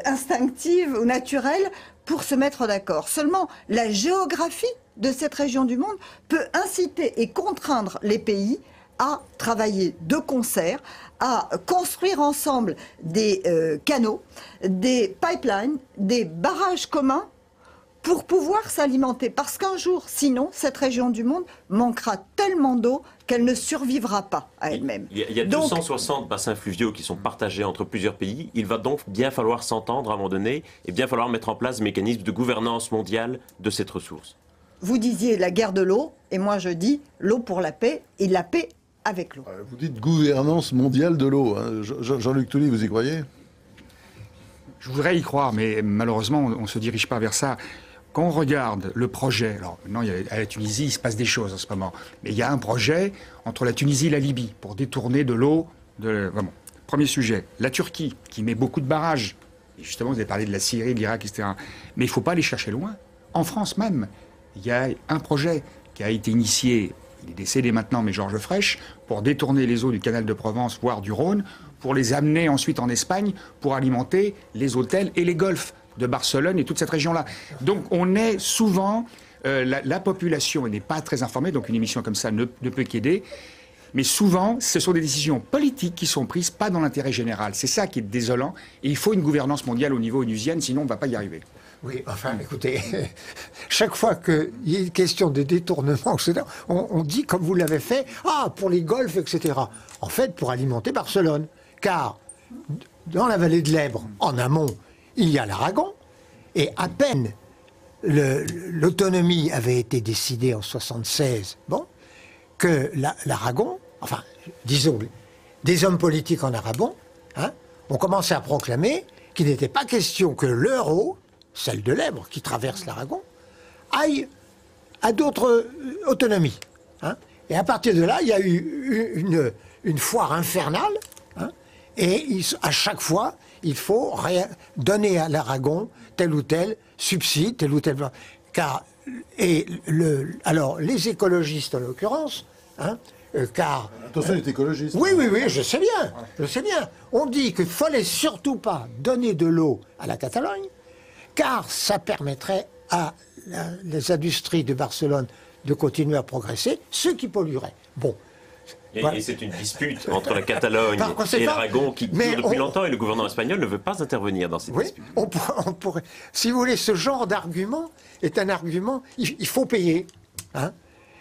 instinctive ou naturelle pour se mettre d'accord. Seulement, la géographie de cette région du monde peut inciter et contraindre les pays à travailler de concert, à construire ensemble des canaux, des pipelines, des barrages communs pour pouvoir s'alimenter. Parce qu'un jour, sinon, cette région du monde manquera tellement d'eau qu'elle ne survivra pas à elle-même. Il y a 260 bassins fluviaux qui sont partagés entre plusieurs pays. Il va donc bien falloir s'entendre à un moment donné et bien falloir mettre en place des mécanismes de gouvernance mondiale de cette ressource. Vous disiez la guerre de l'eau, et moi je dis l'eau pour la paix, et la paix avec l'eau. Vous dites gouvernance mondiale de l'eau. Hein. Jean-Luc Touly, vous y croyez? Je voudrais y croire, mais malheureusement, on ne se dirige pas vers ça. Quand on regarde le projet, alors maintenant à la Tunisie, il se passe des choses en ce moment, mais il y a un projet entre la Tunisie et la Libye pour détourner de l'eau. Vraiment. Premier sujet, la Turquie, qui met beaucoup de barrages. Et justement, vous avez parlé de la Syrie, de l'Irak, etc. Mais il ne faut pas aller chercher loin. En France même, il y a un projet qui a été initié, il est décédé maintenant, mais Georges Frêche, pour détourner les eaux du canal de Provence, voire du Rhône, pour les amener ensuite en Espagne, pour alimenter les hôtels et les golfs de Barcelone et toute cette région-là. Donc on est souvent... la population n'est pas très informée, donc une émission comme ça ne peut qu'aider. Mais souvent, ce sont des décisions politiques qui sont prises, pas dans l'intérêt général. C'est ça qui est désolant. Et il faut une gouvernance mondiale au niveau onusien, sinon on ne va pas y arriver. Oui, enfin, écoutez, chaque fois qu'il y a une question de détournement, etc., on dit, comme vous l'avez fait, pour les golfs, etc. En fait, pour alimenter Barcelone. Car, dans la vallée de l'Èbre, en amont, il y a l'Aragon, et à peine l'autonomie avait été décidée en 1976, que l'Aragon, enfin, disons, des hommes politiques en Aragon, ont commencé à proclamer qu'il n'était pas question que leur eau, celle de l'Èbre qui traverse l'Aragon, aille à d'autres autonomies. Et à partir de là, il y a eu une foire infernale, et à chaque fois, il faut donner à l'Aragon tel ou tel subside, tel ou tel... Car, alors, les écologistes en l'occurrence, car... Attention, il est écologiste. Oui, je sais bien. On dit qu'il ne fallait surtout pas donner de l'eau à la Catalogne, car ça permettrait à les industries de Barcelone de continuer à progresser, ce qui polluerait. Bon. Et c'est une dispute entre la Catalogne et l'Aragon qui dure depuis longtemps, et le gouvernement espagnol ne veut pas intervenir dans cette dispute. On pourrait, si vous voulez, ce genre d'argument est un argument, il faut payer.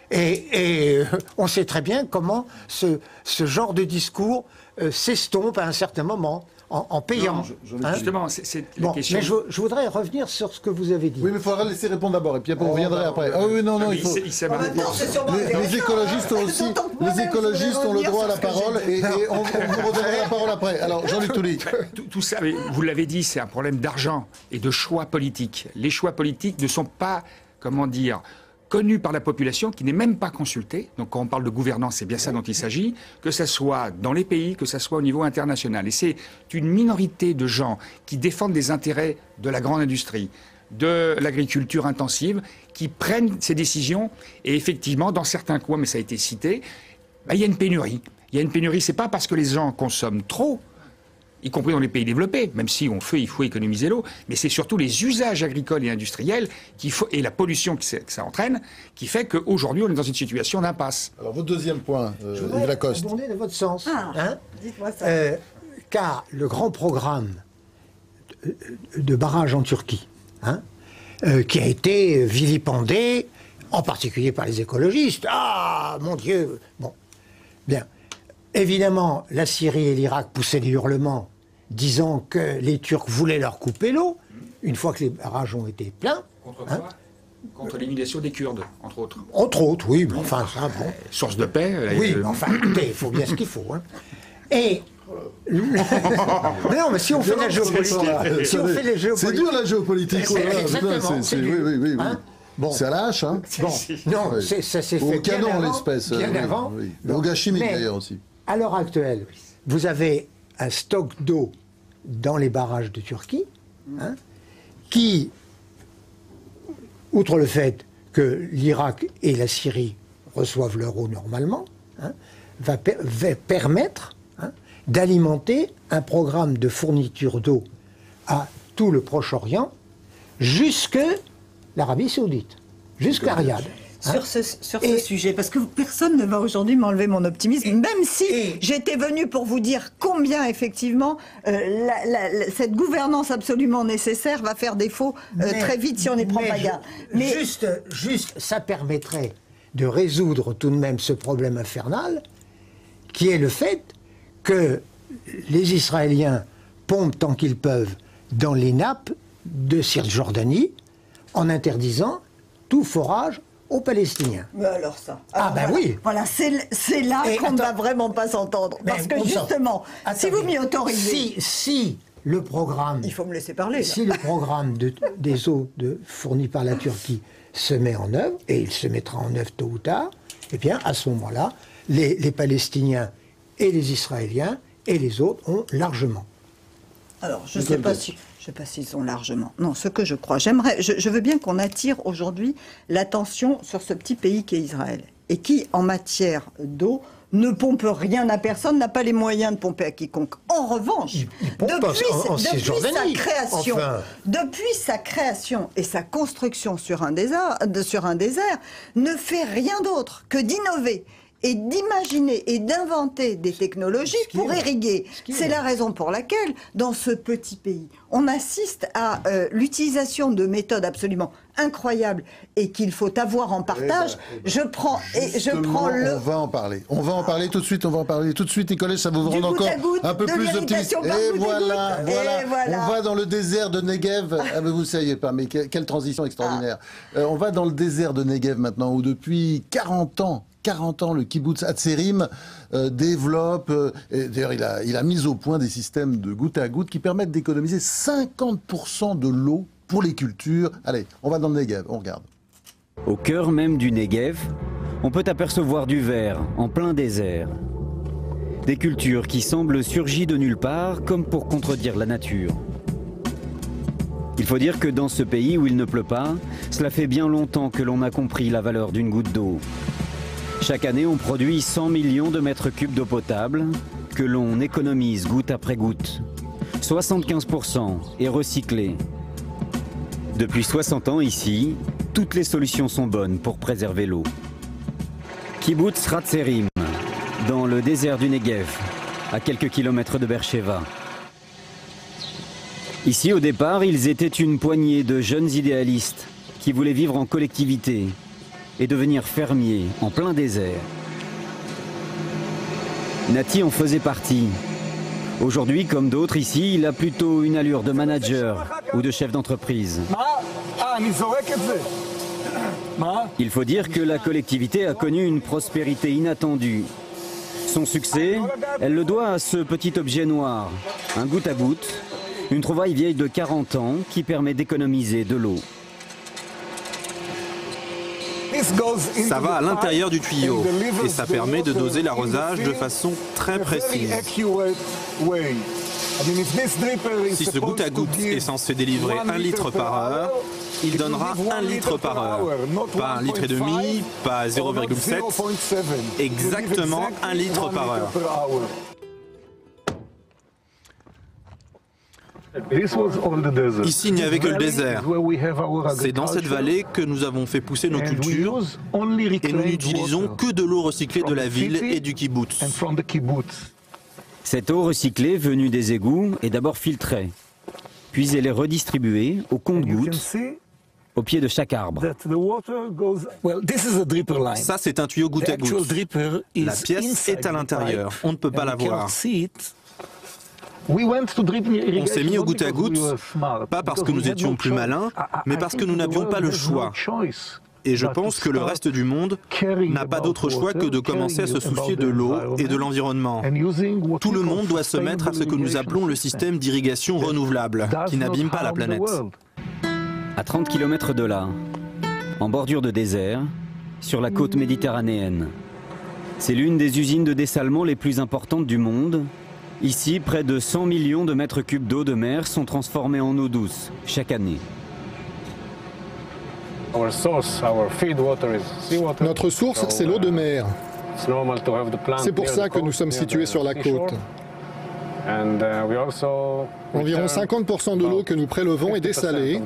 Et on sait très bien comment ce genre de discours s'estompe à un certain moment, en payant. Non, justement, c'est la question. Mais je voudrais revenir sur ce que vous avez dit. Oui, mais il faudra laisser répondre d'abord, et puis après on reviendrait après. Ah oui, non, il faut... Les écologistes ont aussi... Les écologistes ont le droit à la parole, et on vous redonnera la parole après. Alors, Jean-Luc Touly. Tout ça, vous l'avez dit, c'est un problème d'argent et de choix politiques. Les choix politiques ne sont pas, comment dire... connu par la population, qui n'est même pas consultée. Donc quand on parle de gouvernance, c'est bien ça dont il s'agit, que ce soit dans les pays, que ce soit au niveau international. Et c'est une minorité de gens qui défendent des intérêts de la grande industrie, de l'agriculture intensive, qui prennent ces décisions. Et effectivement, dans certains coins, mais ça a été cité, il y a une pénurie. Il y a une pénurie, c'est pas parce que les gens consomment trop, y compris dans les pays développés, même si il faut économiser l'eau, mais c'est surtout les usages agricoles et industriels et la pollution que ça entraîne qui fait qu'aujourd'hui on est dans une situation d'impasse. Alors votre deuxième point, Yves Lacoste. Je voudrais demander dans votre sens. Dites-moi ça. Car le grand programme de barrage en Turquie, qui a été vilipendé, en particulier par les écologistes, mon Dieu, bien. Évidemment, la Syrie et l'Irak poussaient des hurlements, disant que les Turcs voulaient leur couper l'eau, une fois que les barrages ont été pleins. Contre quoi ? Contre l'élimination des Kurdes, entre autres. Entre autres, oui, mais enfin, ça, bon. Source de paix. Oui, mais enfin, écoutez, il faut bien ce qu'il faut. Et... non, mais si on fait la géopolitique... C'est dur la géopolitique. Exactement, c'est dur. Oui. Bon. C'est à la hache, hein. Non, ça s'est fait au canon, l'espèce. Bien avant. Au gaz chimique, d'ailleurs, aussi. À l'heure actuelle, vous avez un stock d'eau dans les barrages de Turquie, qui, outre le fait que l'Irak et la Syrie reçoivent leur eau normalement, va permettre d'alimenter un programme de fourniture d'eau à tout le Proche-Orient, jusque l'Arabie Saoudite, jusqu'à Riyad. sur ce sujet, parce que personne ne va aujourd'hui m'enlever mon optimisme, même si j'étais venue pour vous dire combien effectivement cette gouvernance absolument nécessaire va faire défaut très vite si on n'y prend pas garde. Mais juste, ça permettrait de résoudre tout de même ce problème infernal, qui est le fait que les Israéliens pompent tant qu'ils peuvent dans les nappes de Cisjordanie en interdisant tout forage aux Palestiniens. Mais alors ça... oui. Voilà, c'est là qu'on ne va vraiment pas s'entendre. Parce que justement, si vous m'y autorisez... Si le programme... Il faut me laisser parler. Si le programme des eaux fourni par la Turquie se met en œuvre, et il se mettra en œuvre tôt ou tard, eh bien, à ce moment-là, les Palestiniens et les Israéliens et les autres ont largement. Alors, je ne sais pas s'ils ont largement. Non, ce que je crois. Je veux bien qu'on attire aujourd'hui l'attention sur ce petit pays qu'est Israël, et qui, en matière d'eau, ne pompe rien à personne, n'a pas les moyens de pomper à quiconque. En revanche, depuis sa création et sa construction sur un désert, ne fait rien d'autre que d'innover et d'imaginer et d'inventer des technologies pour irriguer. C'est la raison pour laquelle, dans ce petit pays, on assiste à l'utilisation de méthodes absolument incroyables et qu'il faut avoir en partage. On va en parler. On va en parler tout de suite. Nicolas, ça vous rend encore un peu plus optimiste. Et voilà. On va dans le désert de Negev. Ah, mais vous ne saviez pas, mais quelle transition extraordinaire. On va dans le désert de Negev maintenant, où depuis 40 ans, le kibbutz Hatzerim développe, d'ailleurs il a mis au point des systèmes de goutte à goutte qui permettent d'économiser 50% de l'eau pour les cultures. Allez, on va dans le Negev, on regarde. Au cœur même du Negev, on peut apercevoir du vert en plein désert. Des cultures qui semblent surgies de nulle part, comme pour contredire la nature. Il faut dire que dans ce pays où il ne pleut pas, cela fait bien longtemps que l'on a compris la valeur d'une goutte d'eau. Chaque année, on produit 100 millions de mètres cubes d'eau potable que l'on économise goutte après goutte. 75% est recyclé. Depuis 60 ans ici, toutes les solutions sont bonnes pour préserver l'eau. Kibbutz Hatzerim, dans le désert du Negev, à quelques kilomètres de Beersheva. Ici, au départ, ils étaient une poignée de jeunes idéalistes qui voulaient vivre en collectivité et devenir fermier en plein désert. Nati en faisait partie. Aujourd'hui, comme d'autres ici, il a plutôt une allure de manager ou de chef d'entreprise. Il faut dire que la collectivité a connu une prospérité inattendue. Son succès, elle le doit à ce petit objet noir, un goutte à goutte, une trouvaille vieille de 40 ans qui permet d'économiser de l'eau. Ça va à l'intérieur du tuyau et ça permet de doser l'arrosage de façon très précise. Si ce goutte à goutte est censé délivrer 1 litre par heure, il donnera 1 litre par heure. Pas 1,5 litre, pas 0,7, exactement 1 litre par heure. Ici, il n'y avait que le désert. C'est dans cette vallée que nous avons fait pousser nos cultures et nous n'utilisons que de l'eau recyclée de la ville et du kibbutz. Cette eau recyclée venue des égouts est d'abord filtrée, puis elle est redistribuée au compte-gouttes au pied de chaque arbre. Ça, c'est un tuyau goutte à goutte. La pièce est à l'intérieur. On ne peut pas la voir. On s'est mis au goutte à goutte, pas parce que nous étions plus malins, mais parce que nous n'avions pas le choix. Et je pense que le reste du monde n'a pas d'autre choix que de commencer à se soucier de l'eau et de l'environnement. Tout le monde doit se mettre à ce que nous appelons le système d'irrigation renouvelable, qui n'abîme pas la planète. À 30 km de là, en bordure de désert, sur la côte méditerranéenne. C'est l'une des usines de dessalement les plus importantes du monde. Ici, près de 100 millions de mètres cubes d'eau de mer sont transformés en eau douce chaque année. Notre source, c'est l'eau de mer. C'est pour ça que nous sommes situés sur la côte. Environ 50% de l'eau que nous prélevons est dessalée,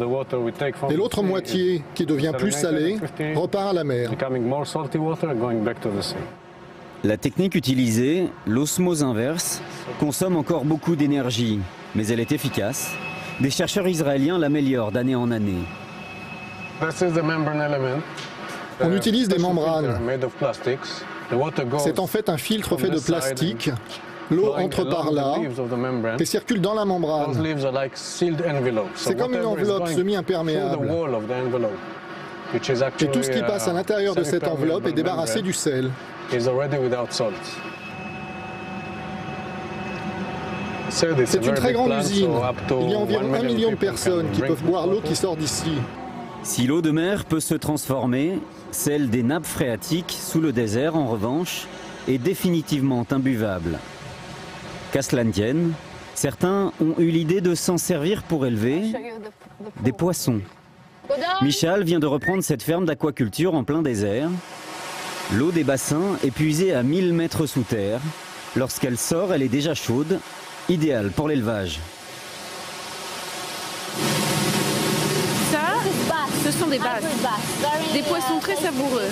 et l'autre moitié, qui devient plus salée, repart à la mer. La technique utilisée, l'osmose inverse, consomme encore beaucoup d'énergie, mais elle est efficace. Des chercheurs israéliens l'améliorent d'année en année. On utilise des membranes. C'est en fait un filtre fait de plastique. L'eau entre par là et circule dans la membrane. C'est comme une enveloppe semi-imperméable. Et tout ce qui passe à l'intérieur de cette enveloppe est débarrassé du sel. C'est une très grande usine. Il y a environ 1 million de personnes qui peuvent boire l'eau qui sort d'ici. Si l'eau de mer peut se transformer, celle des nappes phréatiques sous le désert, en revanche, est définitivement imbuvable. Qu'à cela ne tienne, certains ont eu l'idée de s'en servir pour élever des poissons. Michal vient de reprendre cette ferme d'aquaculture en plein désert. L'eau des bassins est puisée à 1000 mètres sous terre. Lorsqu'elle sort, elle est déjà chaude, idéale pour l'élevage. Ce sont des basses, des poissons très savoureux.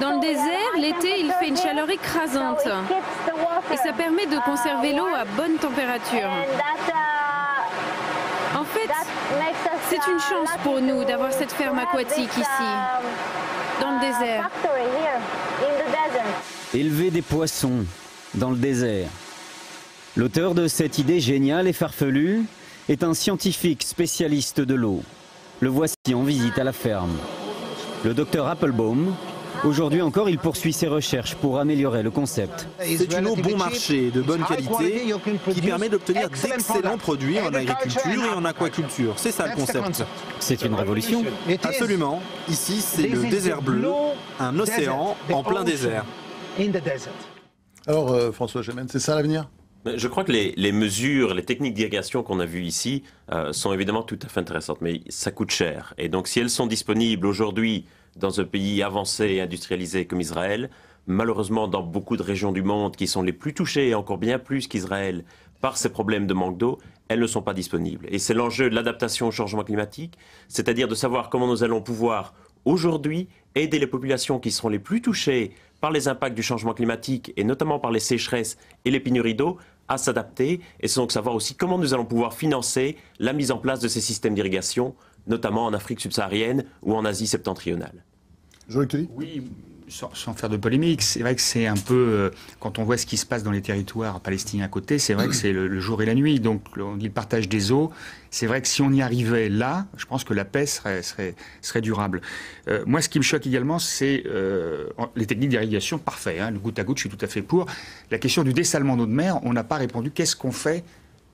Dans le désert, l'été, il fait une chaleur écrasante et ça permet de conserver l'eau à bonne température. En fait, c'est une chance pour nous d'avoir cette ferme aquatique ici, dans le désert. Élever des poissons dans le désert. L'auteur de cette idée géniale et farfelue est un scientifique spécialiste de l'eau. Le voici en visite à la ferme. Le docteur Applebaum. Aujourd'hui encore, il poursuit ses recherches pour améliorer le concept. C'est une eau bon marché, de bonne qualité, qui permet d'obtenir d'excellents produits en agriculture et en aquaculture. C'est ça le concept. C'est une révolution. Absolument. Ici, c'est le désert bleu, un océan en plein désert. Alors, François Gemène, c'est ça l'avenir ? Je crois que les mesures, les techniques d'irrigation qu'on a vues ici sont évidemment tout à fait intéressantes, mais ça coûte cher. Et donc si elles sont disponibles aujourd'hui dans un pays avancé et industrialisé comme Israël, malheureusement dans beaucoup de régions du monde qui sont les plus touchées, et encore bien plus qu'Israël, par ces problèmes de manque d'eau, elles ne sont pas disponibles. Et c'est l'enjeu de l'adaptation au changement climatique, c'est-à-dire de savoir comment nous allons pouvoir aujourd'hui aider les populations qui seront les plus touchées par les impacts du changement climatique et notamment par les sécheresses et les pénuries d'eau à s'adapter, et c'est donc savoir aussi comment nous allons pouvoir financer la mise en place de ces systèmes d'irrigation, notamment en Afrique subsaharienne ou en Asie septentrionale. Oui, sans faire de polémique, c'est vrai que c'est un peu, quand on voit ce qui se passe dans les territoires palestiniens à côté, c'est vrai que c'est le jour et la nuit, donc on dit le partage des eaux, c'est vrai que si on y arrivait là, je pense que la paix serait durable. Moi, ce qui me choque également, c'est les techniques d'irrigation, parfait, hein, le goutte à goutte, je suis tout à fait pour. La question du dessalement d'eau de mer, on n'a pas répondu, qu'est-ce qu'on fait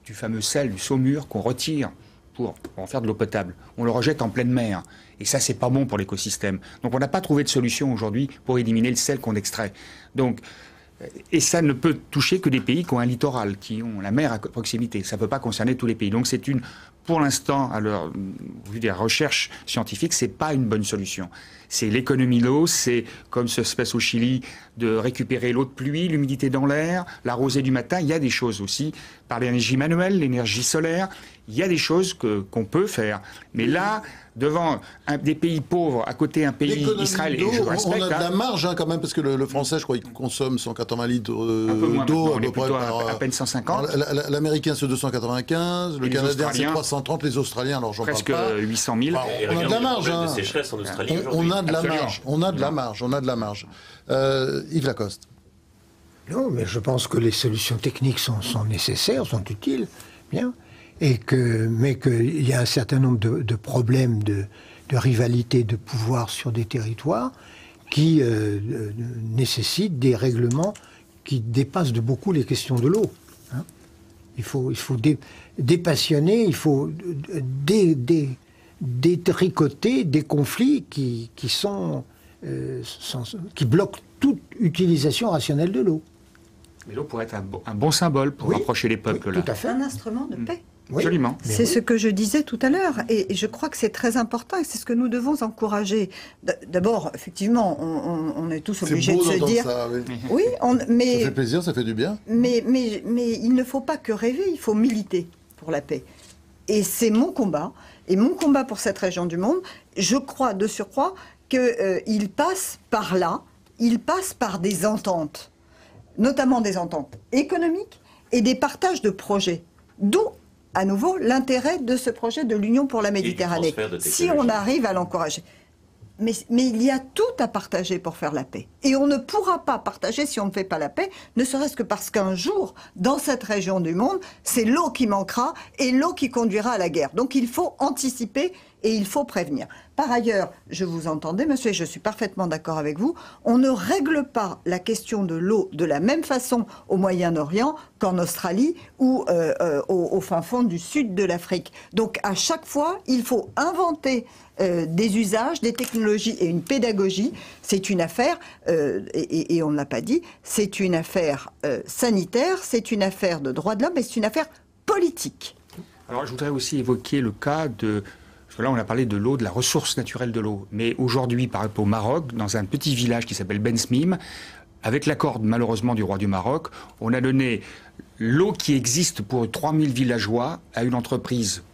du fameux sel, du saumure qu'on retire pour en faire de l'eau potable. On le rejette en pleine mer. Et ça, c'est pas bon pour l'écosystème. Donc on n'a pas trouvé de solution aujourd'hui pour éliminer le sel qu'on extrait. Donc, et ça ne peut toucher que des pays qui ont un littoral, qui ont la mer à proximité. Ça ne peut pas concerner tous les pays. Donc c'est pour l'instant, au vu des recherches scientifiques, c'est pas une bonne solution. C'est l'économie de l'eau, c'est, comme ça se passe au Chili, de récupérer l'eau de pluie, l'humidité dans l'air, la rosée du matin. Il y a des choses aussi, par l'énergie manuelle, l'énergie solaire, il y a des choses qu'on peut faire. Mais là, devant des pays pauvres, à côté un pays Israël, et je respecte, on a de la marge hein, quand même, parce que le français, je crois, il consomme 180 litres d'eau. À peine 150. L'américain, c'est 295, le Canadien, c'est 330, les Australiens, alors j'en parle pas. Presque 800 000. On a de la marge. Hein. On a de la marge. On a de la marge. Yves Lacoste. Non, mais je pense que les solutions techniques sont nécessaires, sont utiles, bien. Mais qu'il y a un certain nombre de problèmes de rivalité de pouvoir sur des territoires qui nécessitent des règlements qui dépassent de beaucoup les questions de l'eau. Hein. Il faut dépassionner, il faut détricoter des conflits qui bloquent toute utilisation rationnelle de l'eau. Mais l'eau pourrait être un bon symbole pour rapprocher les peuples. Tout à fait. Un instrument de paix. Absolument. C'est ce que je disais tout à l'heure, et je crois que c'est très important, et c'est ce que nous devons encourager. D'abord, effectivement, on est tous obligés de se dire... Ça, oui, mais... Ça fait plaisir, ça fait du bien. Mais il ne faut pas que rêver, il faut militer pour la paix. Et c'est mon combat, et mon combat pour cette région du monde, je crois de surcroît qu'il passe par là, il passe par des ententes, notamment des ententes économiques et des partages de projets, d'où à nouveau l'intérêt de ce projet de l'Union pour la Méditerranée, si on arrive à l'encourager. Mais il y a tout à partager pour faire la paix. Et on ne pourra pas partager si on ne fait pas la paix, ne serait-ce que parce qu'un jour, dans cette région du monde, c'est l'eau qui manquera et l'eau qui conduira à la guerre. Donc il faut anticiper et il faut prévenir. Par ailleurs, je vous entendais, monsieur, et je suis parfaitement d'accord avec vous, on ne règle pas la question de l'eau de la même façon au Moyen-Orient qu'en Australie ou au fin fond du sud de l'Afrique. Donc à chaque fois, il faut inventer des usages, des technologies et une pédagogie. C'est une affaire, et on ne l'a pas dit, c'est une affaire sanitaire, c'est une affaire de droits de l'homme et c'est une affaire politique. Alors je voudrais aussi évoquer le cas de... Parce que là, on a parlé de l'eau, de la ressource naturelle de l'eau. Mais aujourd'hui, par exemple au Maroc, dans un petit village qui s'appelle Ben Smim, avec l'accord malheureusement du roi du Maroc, on a donné l'eau qui existe pour 3000 villageois à une entreprise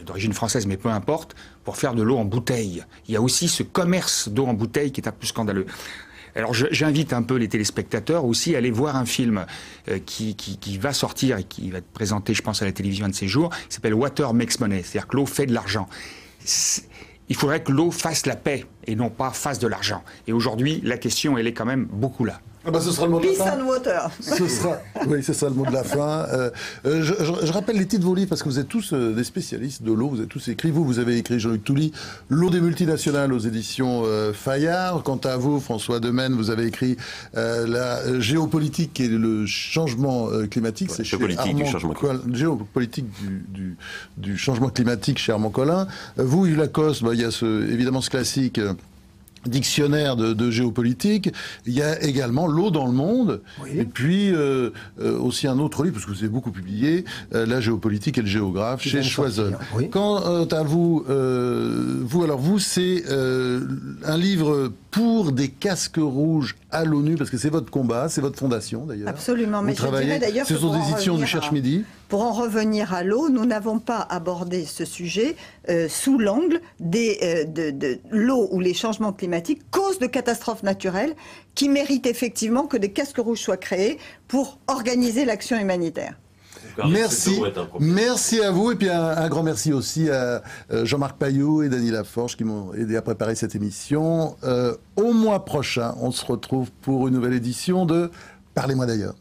d'origine française, mais peu importe, pour faire de l'eau en bouteille. Il y a aussi ce commerce d'eau en bouteille qui est un peu scandaleux. Alors j'invite un peu les téléspectateurs aussi à aller voir un film qui va sortir et qui va être présenté, je pense, à la télévision un de ces jours, qui s'appelle Water Makes Money, c'est-à-dire que l'eau fait de l'argent. Il faudrait que l'eau fasse la paix et non pas fasse de l'argent. Et aujourd'hui, la question, elle est quand même beaucoup là. Ah bah ce sera le mot de la fin. Peace and water. Oui, c'est ça le mot de la fin. Je rappelle les titres de vos livres parce que vous êtes tous des spécialistes de l'eau, vous avez tous écrit. Vous avez écrit, Jean-Luc Touly, L'eau des multinationales aux éditions Fayard. Quant à vous, François Demaine, vous avez écrit la géopolitique et le changement climatique. Ouais, c'est géopolitique du changement climatique. Géopolitique du changement climatique chez Armand Collin. Vous, Yves Lacoste, il y a évidemment ce classique... dictionnaire de géopolitique, il y a également l'eau dans le monde, et puis aussi un autre livre, parce que vous avez beaucoup publié, La géopolitique et le géographe, chez Choiseul. Oui. Quant à vous, c'est un livre pour des casques rouges à l'ONU, parce que c'est votre combat, c'est votre fondation d'ailleurs. Absolument, mais je dirais d'ailleurs ce sont des éditions du Cherche-Midi. Pour en revenir à l'eau, nous n'avons pas abordé ce sujet sous l'angle de l'eau ou les changements climatiques cause de catastrophes naturelles qui méritent effectivement que des casques rouges soient créés pour organiser l'action humanitaire. Merci à vous et puis un grand merci aussi à Jean-Marc Paillot et Dany Laforge qui m'ont aidé à préparer cette émission. Au mois prochain, on se retrouve pour une nouvelle édition de Parlez-moi d'ailleurs.